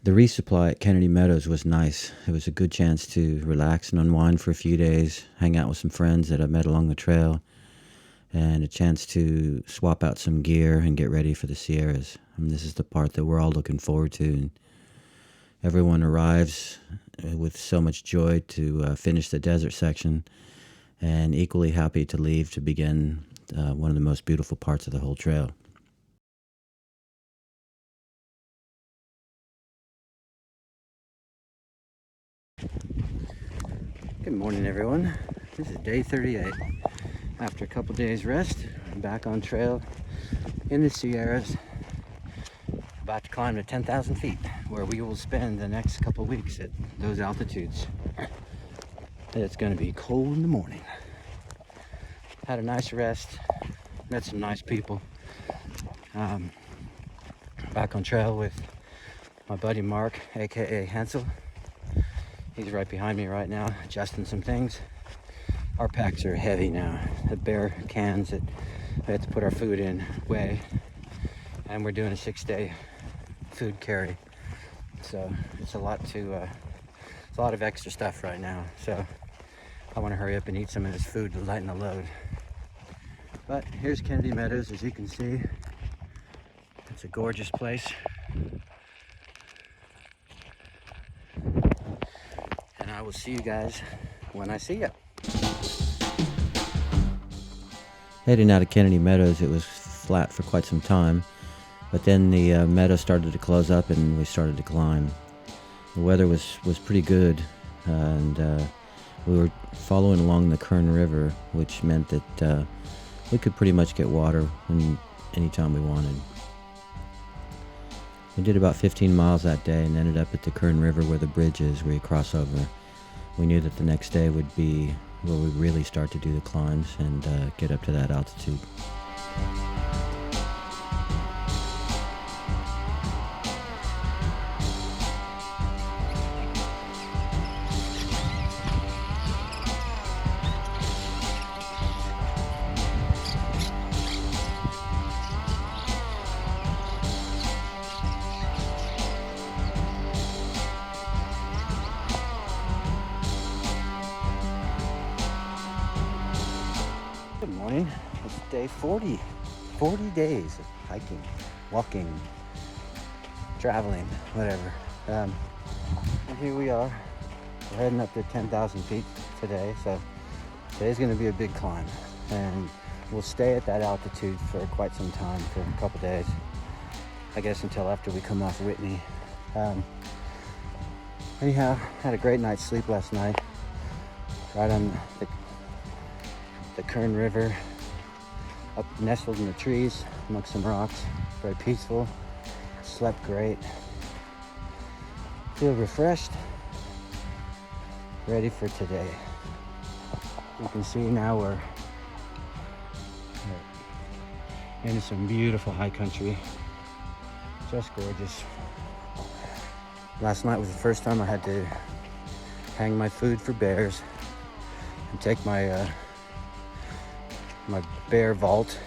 The resupply at Kennedy Meadows was nice. It was a good chance to relax and unwind for a few days, hang out with some friends that I met along the trail, and a chance to swap out some gear and get ready for the Sierras. And this is the part that we're all looking forward to. And everyone arrives with so much joy to finish the desert section, and equally happy to leave to begin one of the most beautiful parts of the whole trail. Good morning, everyone. This is day 38. After a couple days rest, I'm back on trail in the Sierras, about to climb to 10,000 feet, where we will spend the next couple weeks at those altitudes. It's going to be cold in the morning. Had a nice rest, met some nice people. Back on trail with my buddy Mark, aka Hansel. He's right behind me right now, adjusting some things. Our packs are heavy now. The bare cans that we have to put our food in weigh, and we're doing a 6-day food carry. So it's a lot of extra stuff right now. So I want to hurry up and eat some of this food to lighten the load. But here's Kennedy Meadows, as you can see. It's a gorgeous place. And I will see you guys when I see you. Heading out of Kennedy Meadows, it was flat for quite some time, but then the meadow started to close up and we started to climb. The weather was pretty good, and we were following along the Kern River, which meant that we could pretty much get water anytime we wanted. We did about 15 miles that day and ended up at the Kern River where the bridge is, where you cross over. We knew that the next day would be where we really start to do the climbs and get up to that altitude. Good morning. It's day 40. 40 days of hiking, walking, traveling, whatever. And here we are. We're heading up to 10,000 feet today. So today's going to be a big climb. And we'll stay at that altitude for quite some time, for a couple days. I guess until after we come off Whitney. Anyhow, had a great night's sleep last night. Right on the Kern River, up nestled in the trees amongst some rocks. Very peaceful. Slept great. Feel refreshed. Ready for today. You can see now we're into some beautiful high country. Just gorgeous. Last night was the first time I had to hang my food for bears and take my my bear vault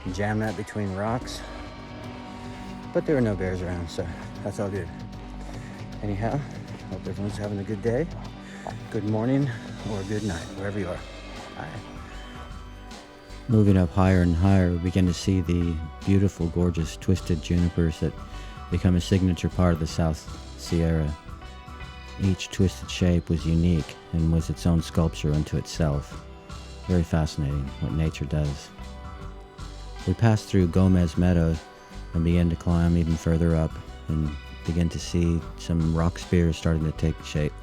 and jam that between rocks, but there were no bears around, so that's all good. Anyhow, hope everyone's having a good day, good morning, or good night, wherever you are. Bye. Moving up higher and higher, we begin to see the beautiful, gorgeous, twisted junipers that become a signature part of the South Sierra. Each twisted shape was unique and was its own sculpture unto itself. Very fascinating what nature does. We passed through Gomez Meadows and began to climb even further up and begin to see some rock spears starting to take shape.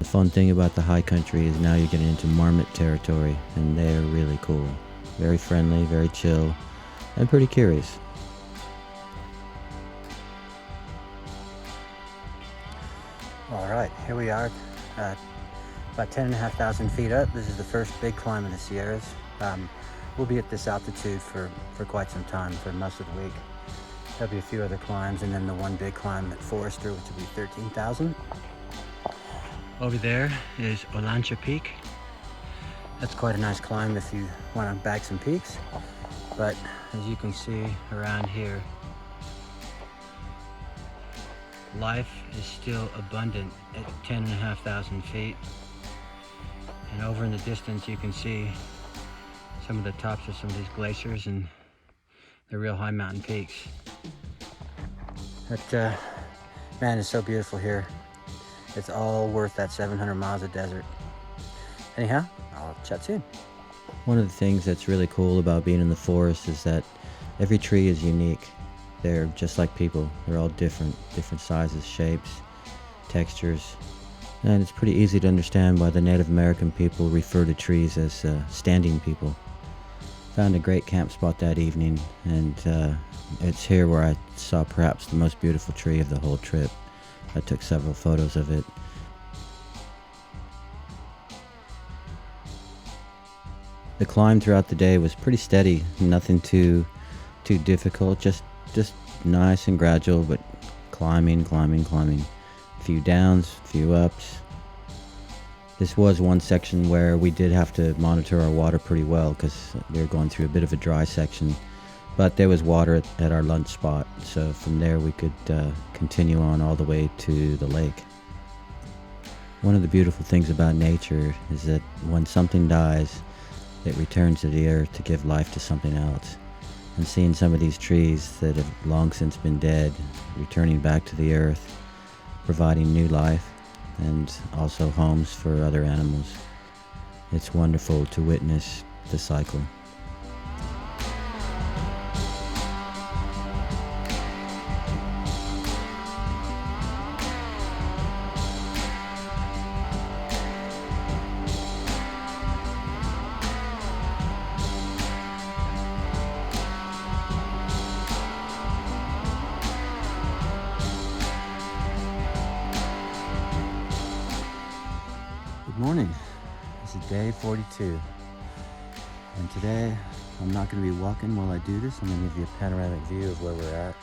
The fun thing about the high country is now you're getting into marmot territory, and they're really cool. Very friendly, very chill, and pretty curious. All right, here we are. About 10,500 feet up. This is the first big climb in the Sierras. We'll be at this altitude for quite some time, for most of the week. There'll be a few other climbs, and then the one big climb at Forester, which will be 13,000. Over there is Olancha Peak. That's quite a nice climb if you want to bag some peaks. But as you can see around here, life is still abundant at 10,500 feet. And over in the distance you can see some of the tops of some of these glaciers and the real high mountain peaks. But man, it's so beautiful here. It's all worth that 700 miles of desert. Anyhow, I'll chat soon. One of the things that's really cool about being in the forest is that every tree is unique. They're just like people. They're all different sizes, shapes, textures. And it's pretty easy to understand why the Native American people refer to trees as standing people. Found a great camp spot that evening, and it's here where I saw perhaps the most beautiful tree of the whole trip. I took several photos of it. The climb throughout the day was pretty steady, nothing too difficult, just nice and gradual, but climbing. A few downs, a few ups. This was one section where we did have to monitor our water pretty well because we were going through a bit of a dry section, but there was water at our lunch spot, so from there we could continue on all the way to the lake. One of the beautiful things about nature is that when something dies, it returns to the earth to give life to something else. And seeing some of these trees that have long since been dead, returning back to the earth, providing new life, and also homes for other animals. It's wonderful to witness the cycle. Good morning. This is day 42. And today I'm not going to be walking while I do this. I'm going to give you a panoramic view of where we're at.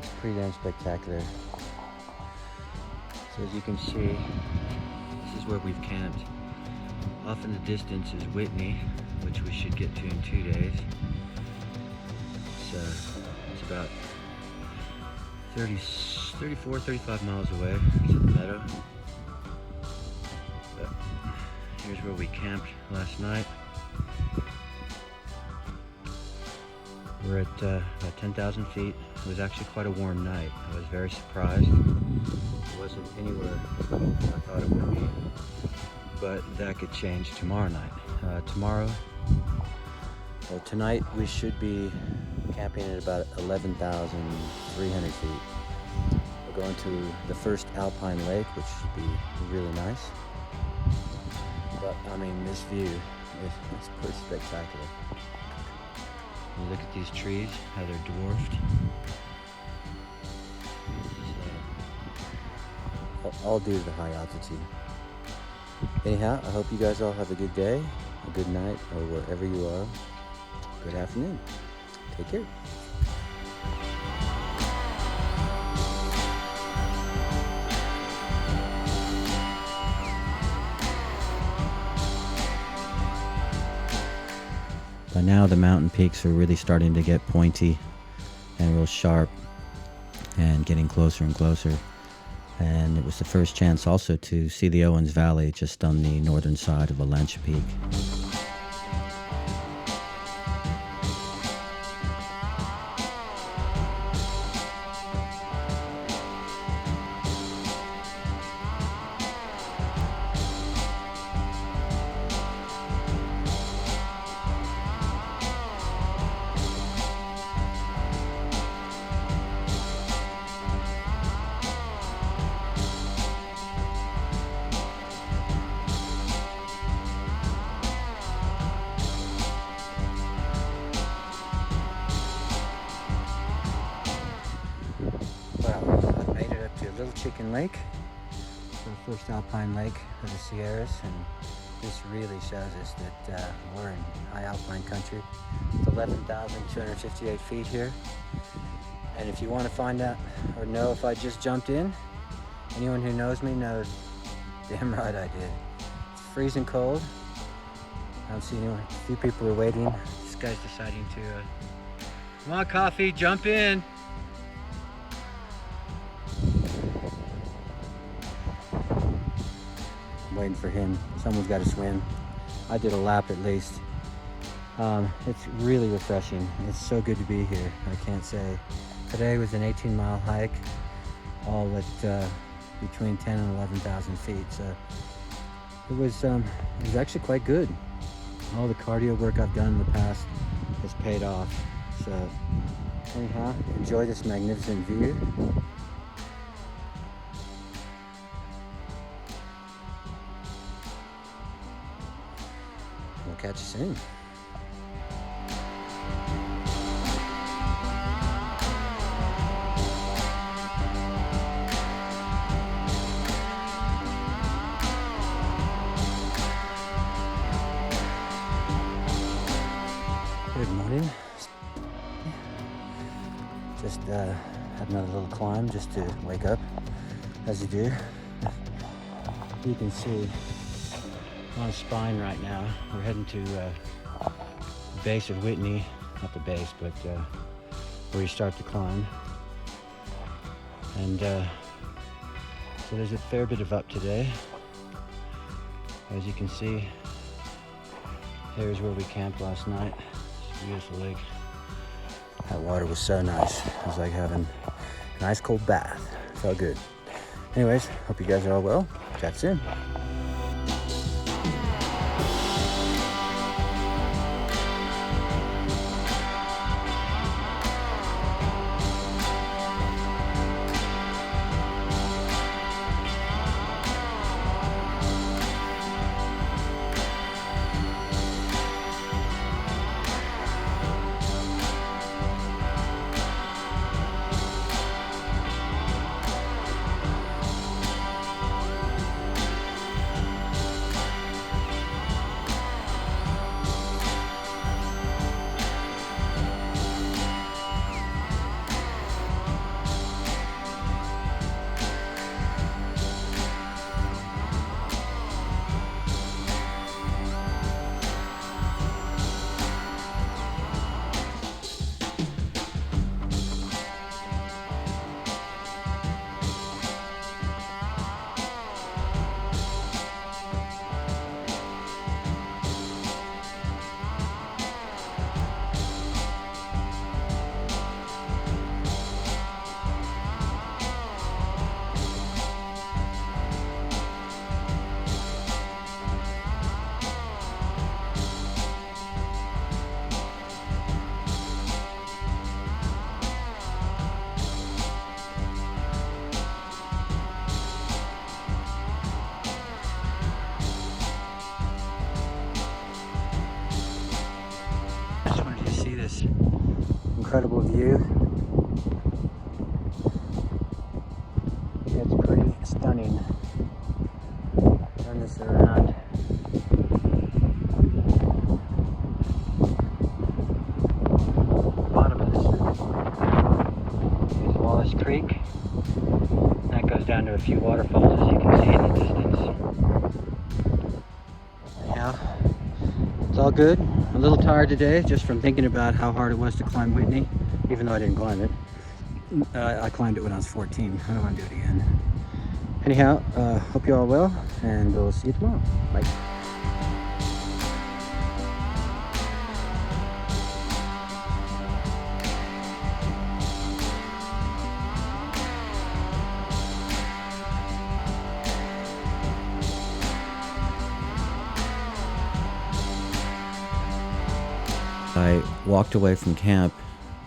It's pretty damn spectacular. So as you can see, this is where we've camped. Off in the distance is Whitney, which we should get to in 2 days. It's about 34, 35 miles away. It's in the meadow. Here's where we camped last night. We're at about 10,000 feet. It was actually quite a warm night. I was very surprised. It wasn't anywhere I thought it would be. But that could change tomorrow night. Tonight we should be camping at about 11,300 feet. We're going to the first alpine lake, which should be really nice. But I mean, this view is pretty spectacular. You look at these trees, how they're dwarfed. All due to the high altitude. Anyhow, I hope you guys all have a good day, a good night, or wherever you are. Good afternoon. Take care. By now the mountain peaks are really starting to get pointy and real sharp and getting closer and closer. And it was the first chance also to see the Owens Valley just on the northern side of Alancha Peak. Little Chicken Lake, the first alpine lake of the Sierras, and this really shows us that we're in high alpine country. It's 11,258 feet here, and if you want to find out or know if I just jumped in, anyone who knows me knows damn right I did. It's freezing cold. I don't see anyone. A few people are waiting. This guy's deciding to come on, coffee, jump in. waiting for him. Someone's got to swim. I did a lap at least. It's really refreshing. It's so good to be here. I can't say. Today was an 18-mile hike, all at between 10 and 11,000 feet. So it was actually quite good. All the cardio work I've done in the past has paid off. So anyhow, enjoy this magnificent view. We'll catch you soon. Good morning. Just had another little climb just to wake up, as you do. You can see on Spine right now. We're heading to the base of Whitney, not the base, but where you start to climb. And so there's a fair bit of up today. As you can see, here's where we camped last night. It's a beautiful lake. That water was so nice. It was like having a nice cold bath. Felt good. Anyways, hope you guys are all well. Chat soon. Incredible view. It's pretty stunning. Turn this around. Bottom of this is Wallace Creek. That goes down to a few waterfalls, as you can see in the distance. Anyhow, it's all good. A little tired today just from thinking about how hard it was to climb Whitney, even though I didn't climb it. I climbed it when I was 14. I don't want to do it again. Anyhow, hope you all well, and we'll see you tomorrow. Bye. I walked away from camp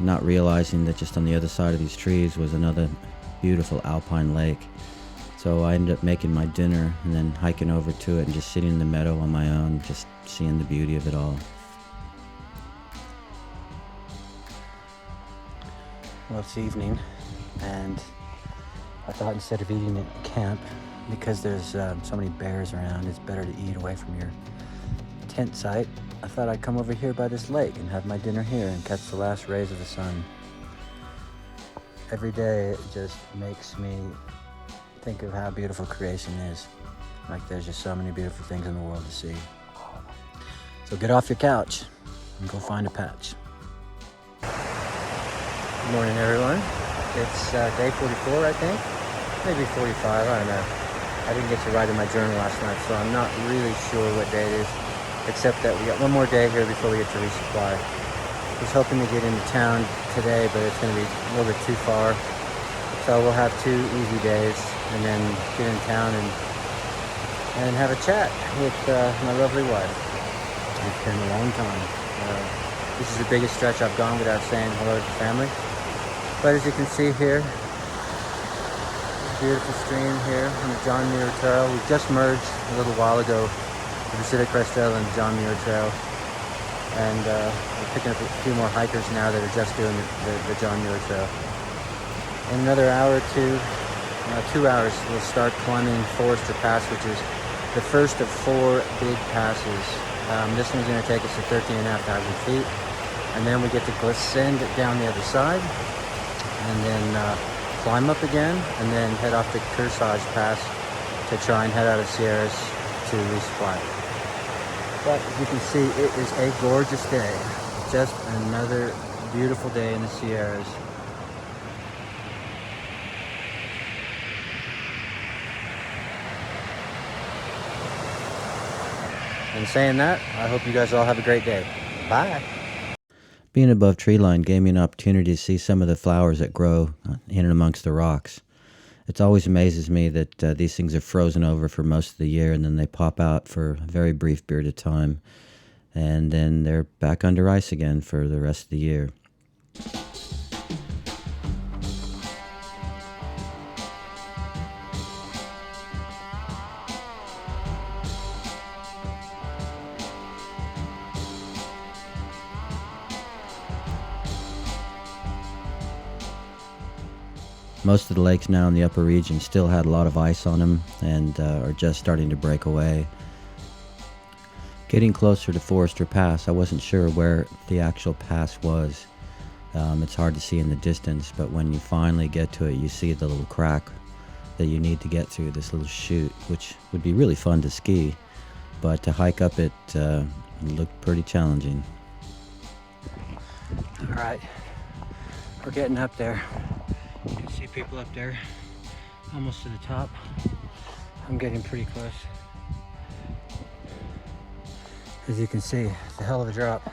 not realizing that just on the other side of these trees was another beautiful alpine lake. So I ended up making my dinner and then hiking over to it and just sitting in the meadow on my own, just seeing the beauty of it all. Well, it's evening, and I thought instead of eating at camp, because there's so many bears around, it's better to eat away from your tent site. I thought I'd come over here by this lake and have my dinner here and catch the last rays of the sun. Every day it just makes me think of how beautiful creation is. Like there's just so many beautiful things in the world to see. So get off your couch and go find a patch. Good morning, everyone. It's day 44, I think. Maybe 45, I don't know. I didn't get to write in my journal last night, so I'm not really sure what day it is, except that we got one more day here before we get to resupply. I was hoping to get into town today, but it's going to be a little bit too far. So we'll have 2 easy days and then get in town and have a chat with my lovely wife. It's been a long time. This is the biggest stretch I've gone without saying hello to family. But as you can see here, beautiful stream here on the John Muir Trail. We just merged a little while ago, the Pacific Crest Trail and the John Muir Trail. And we're picking up a few more hikers now that are just doing the John Muir Trail. In another hour or 2 hours, we'll start climbing Forester Pass, which is the first of 4 big passes. This one's going to take us to 13,500 feet. And then we get to ascend down the other side. And then climb up again, and then head off the Kearsarge Pass to try and head out of Sierras to resupply. But as you can see, it is a gorgeous day. Just another beautiful day in the Sierras. And saying that, I hope you guys all have a great day. Bye. Being above tree line gave me an opportunity to see some of the flowers that grow in and amongst the rocks. It always amazes me that these things are frozen over for most of the year, and then they pop out for a very brief period of time, and then they're back under ice again for the rest of the year. Most of the lakes now in the upper region still had a lot of ice on them and are just starting to break away. Getting closer to Forester Pass, I wasn't sure where the actual pass was. It's hard to see in the distance, but when you finally get to it, you see the little crack that you need to get through, this little chute, which would be really fun to ski, but to hike up it looked pretty challenging. All right, we're getting up there. You can see people up there, almost to the top. I'm getting pretty close. As you can see, it's a hell of a drop.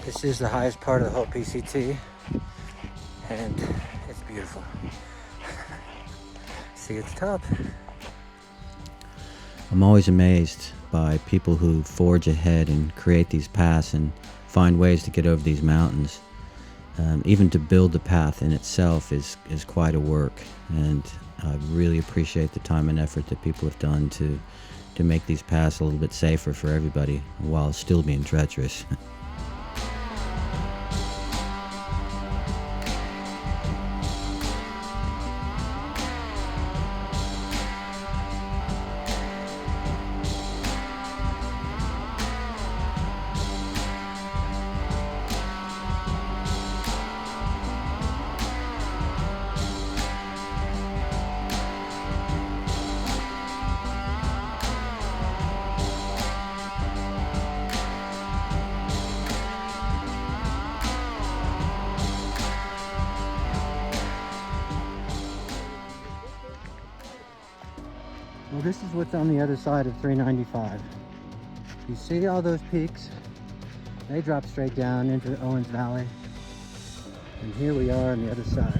This is the highest part of the whole PCT, and it's beautiful. See at the top. I'm always amazed by people who forge ahead and create these paths and find ways to get over these mountains. Even to build the path in itself is quite a work, and I really appreciate the time and effort that people have done to make these paths a little bit safer for everybody while still being treacherous. Well, this is what's on the other side of 395. You see all those peaks? They drop straight down into Owens Valley. And here we are on the other side.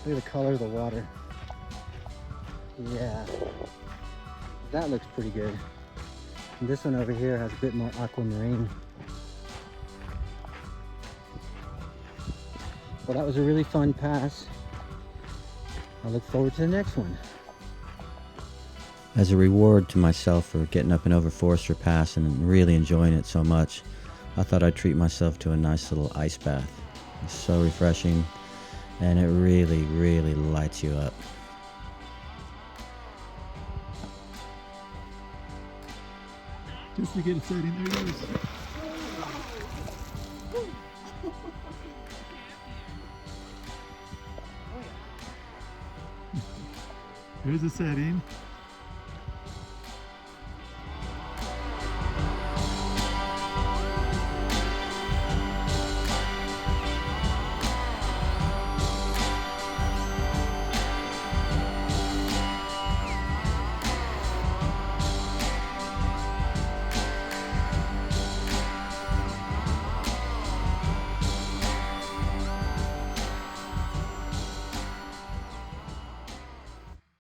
Look at the color of the water. Yeah, that looks pretty good. And this one over here has a bit more aquamarine. Well, that was a really fun pass. I look forward to the next one. As a reward to myself for getting up and over Forester Pass and really enjoying it so much, I thought I'd treat myself to a nice little ice bath. It's so refreshing, and it really, really lights you up. Just to get a setting, there it is. There's a setting.